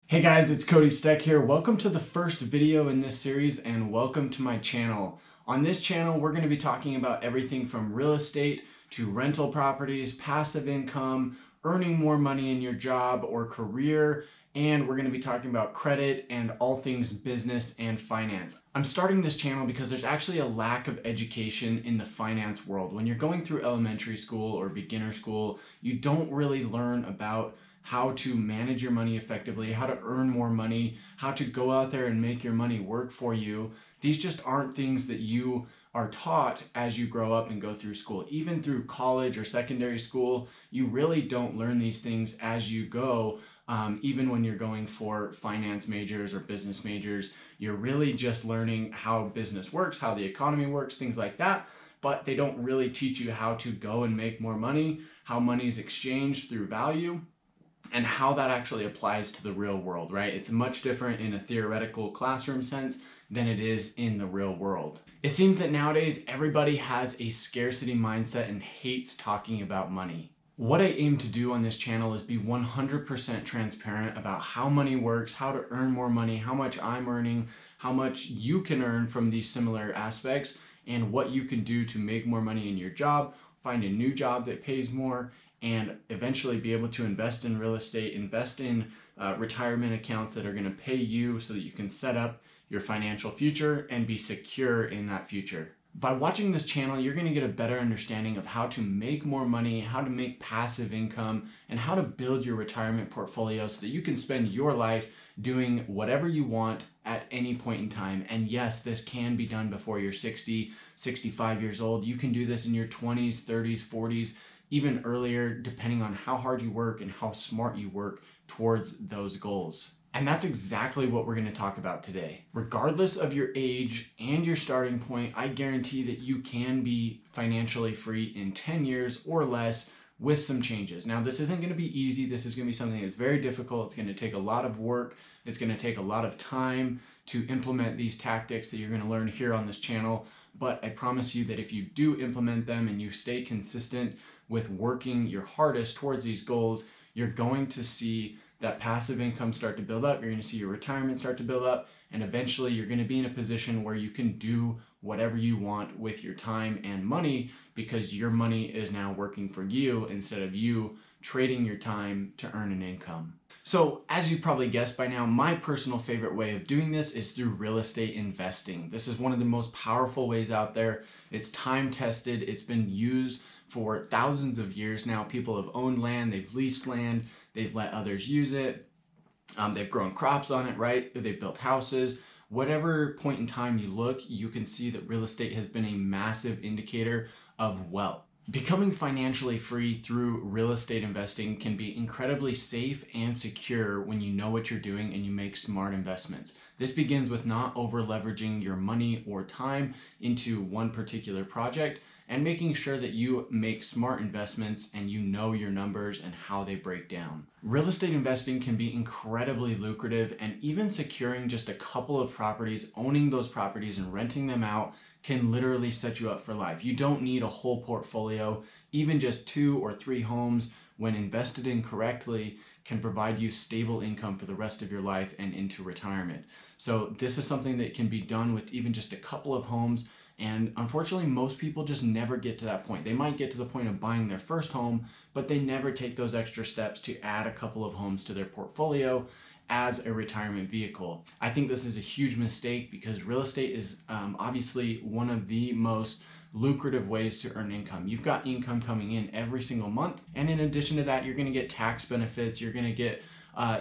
Hey guys, it's Cody Steck here. Welcome to the first video in this series and welcome to my channel. On this channel, we're going to be talking about everything from real estate to rental properties, passive income, earning more money in your job or career, and we're going to be talking about credit and all things business and finance. I'm starting this channel because there's actually a lack of education in the finance world. When you're going through elementary school or beginner school, you don't really learn about how to manage your money effectively, how to earn more money, how to go out there and make your money work for you. These just aren't things that you are taught as you grow up and go through school. Even through college or secondary school, you really don't learn these things as you go. Even when you're going for finance majors or business majors, you're really just learning how business works, how the economy works, things like that. But they don't really teach you how to go and make more money, how money is exchanged through value, and how that actually applies to the real world, right? It's much different in a theoretical classroom sense than it is in the real world. It seems that nowadays everybody has a scarcity mindset and hates talking about money. What I aim to do on this channel is be 100% transparent about how money works, how to earn more money, how much I'm earning, how much you can earn from these similar aspects, and what you can do to make more money in your job, find a new job that pays more, and eventually be able to invest in real estate, invest in retirement accounts that are going to pay you so that you can set up your financial future and be secure in that future. By watching this channel, you're going to get a better understanding of how to make more money, how to make passive income, and how to build your retirement portfolio so that you can spend your life doing whatever you want at any point in time. And yes, this can be done before you're 60, 65 years old. You can do this in your 20s, 30s, 40s, even earlier, depending on how hard you work and how smart you work towards those goals. And that's exactly what we're going to talk about today. Regardless of your age and your starting point, I guarantee that you can be financially free in 10 years or less with some changes. Now, this isn't going to be easy. This is going to be something that's very difficult. It's going to take a lot of work. It's going to take a lot of time to implement these tactics that you're going to learn here on this channel. But I promise you that if you do implement them and you stay consistent with working your hardest towards these goals, you're going to see that passive income start to build up. You're going to see your retirement start to build up, and eventually you're going to be in a position where you can do whatever you want with your time and money because your money is now working for you instead of you trading your time to earn an income. So as you probably guessed by now, my personal favorite way of doing this is through real estate investing. This is one of the most powerful ways out there. It's time tested. It's been used for thousands of years now. People have owned land, they've leased land, they've let others use it, they've grown crops on it, right? They've built houses. Whatever point in time you look, you can see that real estate has been a massive indicator of wealth. Becoming financially free through real estate investing can be incredibly safe and secure when you know what you're doing and you make smart investments. This begins with not over leveraging your money or time into one particular project and making sure that you make smart investments and you know your numbers and how they break down. Real estate investing can be incredibly lucrative, and even securing just a couple of properties, owning those properties and renting them out can literally set you up for life. You don't need a whole portfolio. Even just 2 or 3 homes, when invested in correctly, can provide you stable income for the rest of your life and into retirement. So this is something that can be done with even just a couple of homes. And unfortunately, most people just never get to that point. They might get to the point of buying their first home, but they never take those extra steps to add a couple of homes to their portfolio as a retirement vehicle. I think this is a huge mistake because real estate is obviously one of the most lucrative ways to earn income. You've got income coming in every single month. And in addition to that, you're going to get tax benefits. You're going to get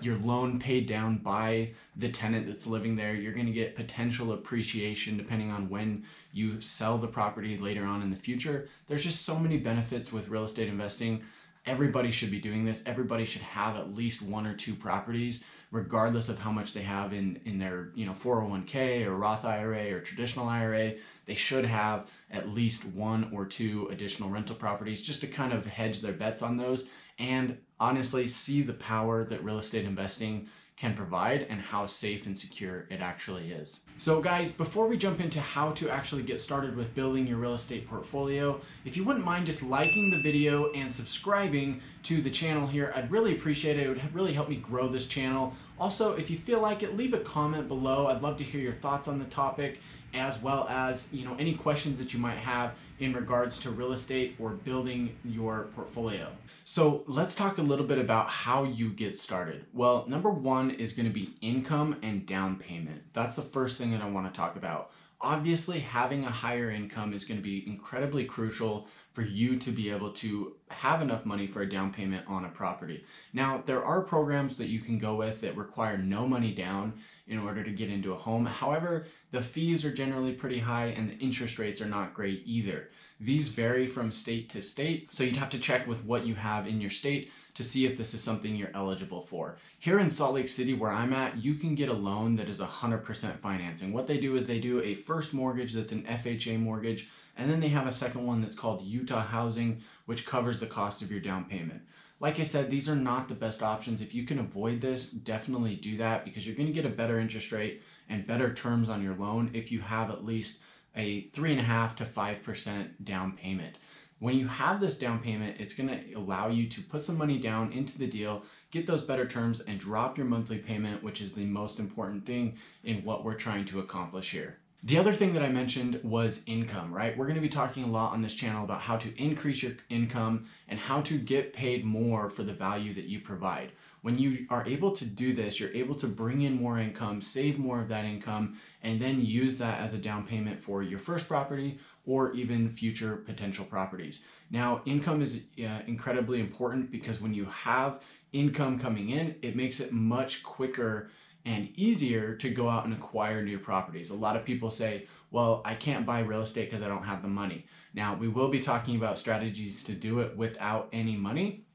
your loan paid down by the tenant that's living there. You're going to get potential appreciation depending on when you sell the property later on in the future. There's just so many benefits with real estate investing. Everybody should be doing this. Everybody should have at least 1 or 2 properties, regardless of how much they have in their 401k or Roth IRA or traditional IRA. They should have at least 1 or 2 additional rental properties just to kind of hedge their bets on those and honestly see the power that real estate investing can provide and how safe and secure it actually is. So guys, before we jump into how to actually get started with building your real estate portfolio, if you wouldn't mind just liking the video and subscribing to the channel here, I'd really appreciate it. It would really help me grow this channel. Also, if you feel like it, leave a comment below. I'd love to hear your thoughts on the topic, as well as any questions that you might have in regards to real estate or building your portfolio. So let's talk a little bit about how you get started. Well, number one is going to be income and down payment. That's the first thing that I want to talk about. Obviously, having a higher income is going to be incredibly crucial for you to be able to have enough money for a down payment on a property. Now, there are programs that you can go with that require no money down in order to get into a home. However, the fees are generally pretty high and the interest rates are not great either. These vary from state to state, so you'd have to check with what you have in your state to see if this is something you're eligible for. Here in Salt Lake City, where I'm at, you can get a loan that is 100% financing. What they do is they do a first mortgage that's an FHA mortgage, and then they have a second one that's called Utah Housing, which covers the cost of your down payment. Like I said, these are not the best options. If you can avoid this, definitely do that, because you're going to get a better interest rate and better terms on your loan if you have at least a 3.5% to 5% down payment. When you have this down payment, it's going to allow you to put some money down into the deal, get those better terms, and drop your monthly payment, which is the most important thing in what we're trying to accomplish here. The other thing that I mentioned was income, right? We're going to be talking a lot on this channel about how to increase your income and how to get paid more for the value that you provide. When you are able to do this, you're able to bring in more income, save more of that income, and then use that as a down payment for your first property or even future potential properties. Now, income is incredibly important, because when you have income coming in, it makes it much quicker and easier to go out and acquire new properties. A lot of people say, well, I can't buy real estate because I don't have the money. Now, we will be talking about strategies to do it without any money,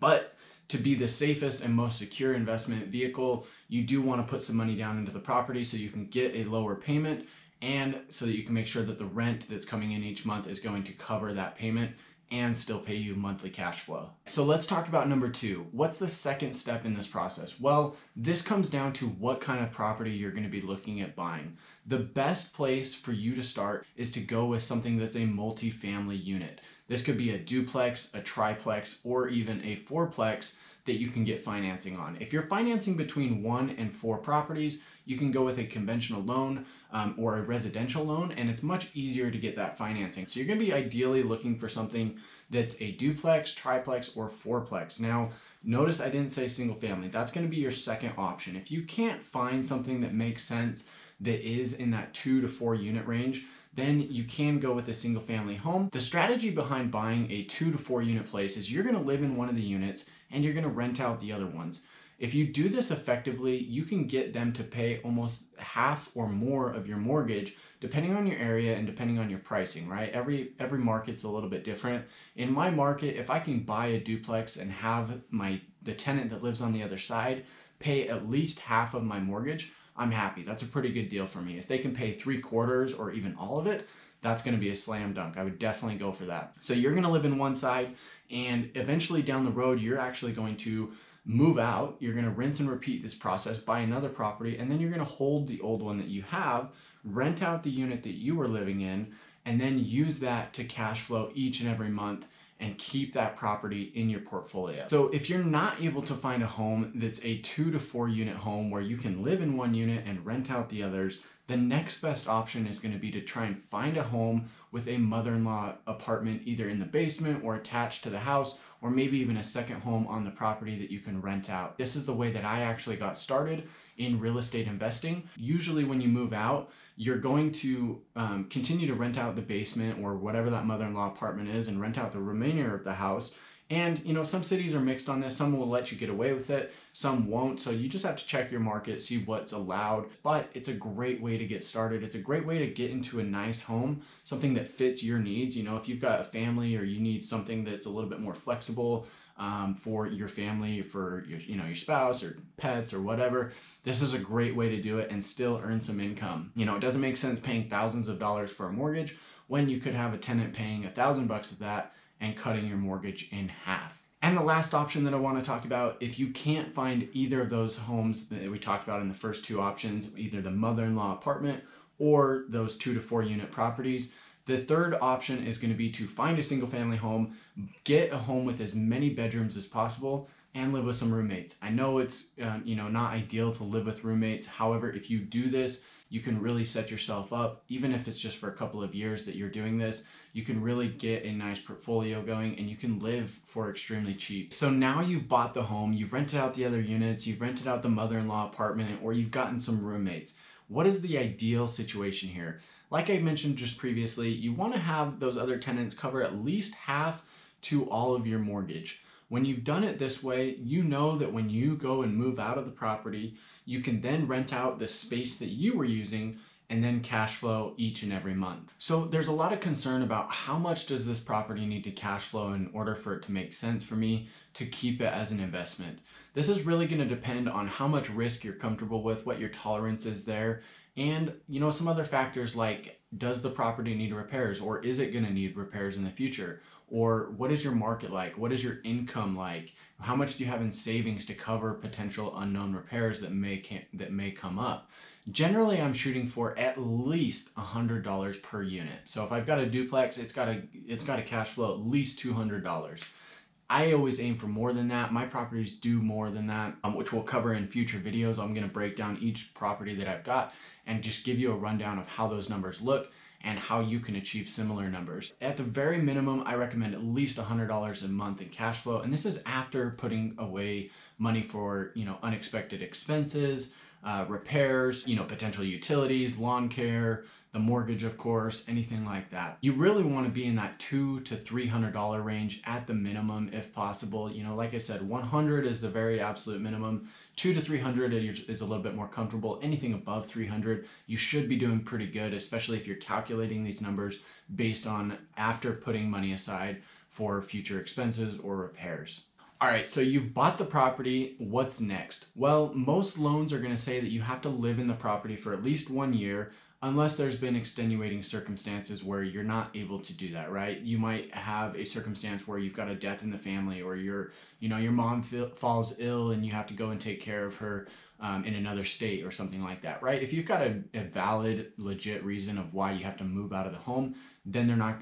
but to be the safest and most secure investment vehicle, you do want to put some money down into the property so you can get a lower payment, and so that you can make sure that the rent that's coming in each month is going to cover that payment and still pay you monthly cash flow. So let's talk about number two. What's the second step in this process? Well, this comes down to what kind of property you're going to be looking at buying. The best place for you to start is to go with something that's a multi-family unit. This could be a duplex, a triplex, or even a fourplex that you can get financing on. If you're financing between 1 and 4 properties, you can go with a conventional loan or a residential loan, and it's much easier to get that financing. So you're going to be ideally looking for something that's a duplex, triplex, or fourplex. Now, notice I didn't say single family. That's going to be your second option. If you can't find something that makes sense that is in that 2 to 4 unit range, then you can go with a single family home. The strategy behind buying a 2 to 4 unit place is you're going to live in one of the units and you're going to rent out the other ones. If you do this effectively, you can get them to pay almost half or more of your mortgage, depending on your area and depending on your pricing, right? Every market's a little bit different. In my market, if I can buy a duplex and have the tenant that lives on the other side pay at least half of my mortgage, I'm happy. That's a pretty good deal for me. If they can pay 3/4 or even all of it, that's going to be a slam dunk. I would definitely go for that. So you're going to live in one side, and eventually down the road, you're actually going to move out. You're going to rinse and repeat this process, buy another property, and then you're going to hold the old one that you have, rent out the unit that you were living in, and then use that to cash flow each and every month and keep that property in your portfolio. So if you're not able to find a home that's a 2 to 4 unit home where you can live in one unit and rent out the others, the next best option is going to be to try and find a home with a mother-in-law apartment either in the basement or attached to the house, or maybe even a second home on the property that you can rent out. This is the way that I actually got started in real estate investing. Usually when you move out, you're going to continue to rent out the basement or whatever that mother-in-law apartment is and rent out the remainder of the house. And some cities are mixed on this. Some will let you get away with it, some won't. So you just have to check your market, see what's allowed. But it's a great way to get started. It's a great way to get into a nice home, something that fits your needs. If you've got a family or you need something that's a little bit more flexible for your family, for your spouse or pets or whatever, this is a great way to do it and still earn some income. It doesn't make sense paying thousands of dollars for a mortgage when you could have a tenant paying $1,000 of that and cutting your mortgage in half. And the last option that I want to talk about, if you can't find either of those homes that we talked about in the first two options, either the mother-in-law apartment or those 2 to 4 unit properties, the third option is going to be to find a single family home, get a home with as many bedrooms as possible, and live with some roommates. I know it's not ideal to live with roommates. However, if you do this, you can really set yourself up, even if it's just for a couple of years that you're doing this. You can really get a nice portfolio going and you can live for extremely cheap. So now you've bought the home, you've rented out the other units, you've rented out the mother-in-law apartment, or you've gotten some roommates. What is the ideal situation here? Like I mentioned just previously, you want to have those other tenants cover at least half to all of your mortgage. When you've done it this way, you know that when you go and move out of the property, you can then rent out the space that you were using and then cash flow each and every month. So there's a lot of concern about how much does this property need to cash flow in order for it to make sense for me to keep it as an investment. This is really going to depend on how much risk you're comfortable with, what your tolerance is there, and some other factors like, does the property need repairs, or is it going to need repairs in the future? Or what is your market like? What is your income like? How much do you have in savings to cover potential unknown repairs that may come up? Generally, I'm shooting for at least $100 per unit. So if I've got a duplex, it's got to cash flow at least $200. I always aim for more than that. My properties do more than that, which we'll cover in future videos. I'm going to break down each property that I've got and just give you a rundown of how those numbers look and how you can achieve similar numbers. At the very minimum, I recommend at least $100 a month in cash flow. And this is after putting away money for, unexpected expenses, repairs, potential utilities, lawn care, the mortgage, of course, anything like that. You really want to be in that $200 to $300 range at the minimum, if possible. Like I said, 100 is the very absolute minimum. 200 to 300 is a little bit more comfortable. Anything above 300, you should be doing pretty good, especially if you're calculating these numbers based on after putting money aside for future expenses or repairs. All right, so you've bought the property. What's next? Well, most loans are going to say that you have to live in the property for at least 1 year, unless there's been extenuating circumstances where you're not able to do that, right? You might have a circumstance where you've got a death in the family, or your mom falls ill and you have to go and take care of her in another state or something like that, right? If you've got a valid, legit reason of why you have to move out of the home, then we're not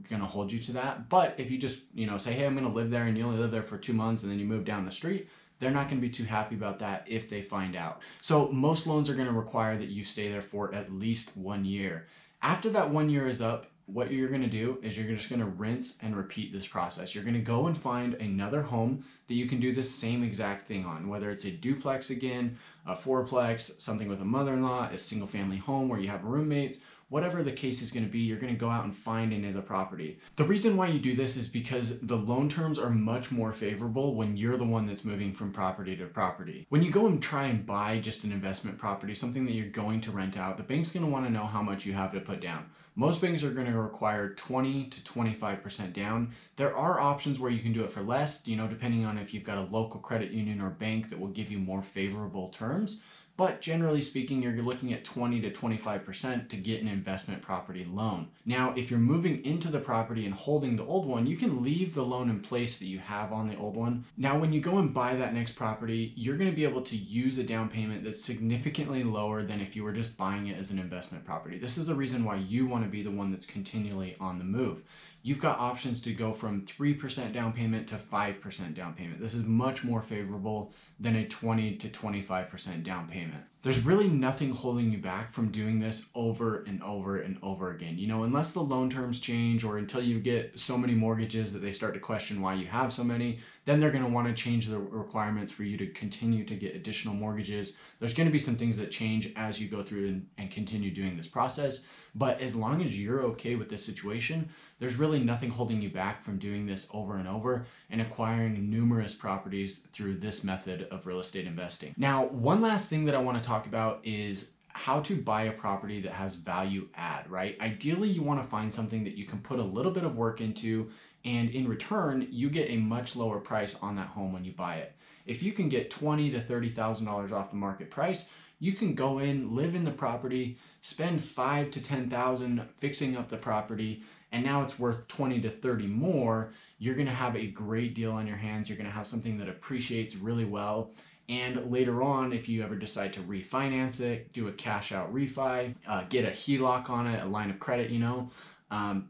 going to hold you to that. But if you just, say, hey, I'm going to live there, and you only live there for 2 months and then you move down the street, they're not going to be too happy about that if they find out. So most loans are going to require that you stay there for at least 1 year. After that 1 year is up, what you're going to do is you're just going to rinse and repeat this process. You're going to go and find another home that you can do the same exact thing on, whether it's a duplex again, a fourplex, something with a mother-in-law, a single family home where you have roommates. Whatever the case is going to be, you're going to go out and find another property. The reason why you do this is because the loan terms are much more favorable when you're the one that's moving from property to property. When you go and try and buy just an investment property, something that you're going to rent out, the bank's going to want to know how much you have to put down. Most banks are going to require 20 to 25% down. There are options where you can do it for less, depending on if you've got a local credit union or bank that will give you more favorable terms. But generally speaking, you're looking at 20 to 25% to get an investment property loan. Now, if you're moving into the property and holding the old one, you can leave the loan in place that you have on the old one. Now, when you go and buy that next property, you're going to be able to use a down payment that's significantly lower than if you were just buying it as an investment property. This is the reason why you want to be the one that's continually on the move. You've got options to go from 3% down payment to 5% down payment. This is much more favorable than a 20 to 25% down payment. There's really nothing holding you back from doing this over and over and over again. Unless the loan terms change or until you get so many mortgages that they start to question why you have so many, then they're going to want to change the requirements for you to continue to get additional mortgages. There's going to be some things that change as you go through and continue doing this process. But as long as you're okay with this situation, there's really nothing holding you back from doing this over and over and acquiring numerous properties through this method of real estate investing. Now, one last thing that I want to talk about is how to buy a property that has value add, right? Ideally, you want to find something that you can put a little bit of work into, and in return, you get a much lower price on that home when you buy it. If you can get $20,000 to $30,000 off the market price, you can go in, live in the property, spend $5,000 to $10,000 fixing up the property, and now it's worth 20 to 30 more. You're going to have a great deal on your hands. You're going to have something that appreciates really well. And later on, if you ever decide to refinance it, do a cash out refi, get a HELOC on it, a line of credit,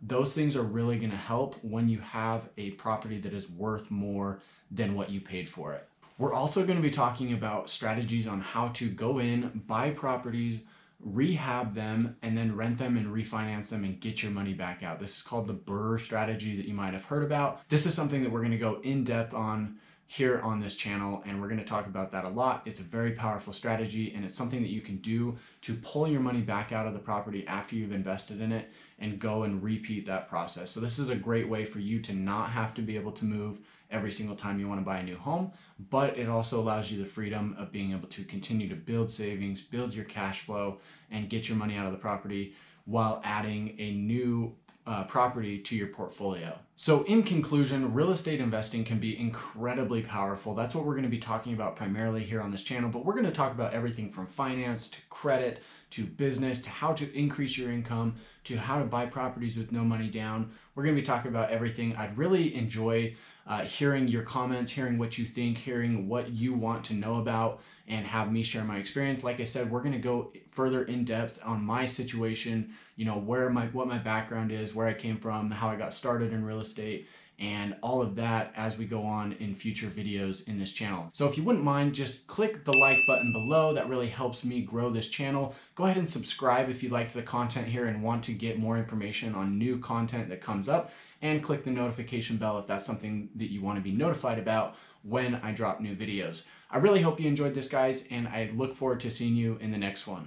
Those things are really going to help when you have a property that is worth more than what you paid for it. We're also going to be talking about strategies on how to go in, buy properties, rehab them, and then rent them and refinance them and get your money back out. This is called the BRRRR strategy that you might have heard about. This is something that we're going to go in depth on here on this channel, and we're going to talk about that a lot. It's a very powerful strategy, and it's something that you can do to pull your money back out of the property after you've invested in it and go and repeat that process. So this is a great way for you to not have to be able to move every single time you want to buy a new home, but it also allows you the freedom of being able to continue to build savings, build your cash flow, and get your money out of the property while adding a new property to your portfolio. So in conclusion, real estate investing can be incredibly powerful. That's what we're going to be talking about primarily here on this channel, but we're going to talk about everything from finance to credit to business to how to increase your income to how to buy properties with no money down. We're going to be talking about everything. I'd really enjoy hearing your comments, hearing what you think, hearing what you want to know about, and have me share my experience. Like I said, we're going to go further in depth on my situation, you know, what my background is, where I came from, how I got started in real estate, and all of that as we go on in future videos in this channel. So if you wouldn't mind, just click the like button below. That really helps me grow this channel. Go ahead and subscribe if you liked the content here and want to get more information on new content that comes up, and click the notification bell if that's something that you want to be notified about when I drop new videos. I really hope you enjoyed this, guys, and I look forward to seeing you in the next one.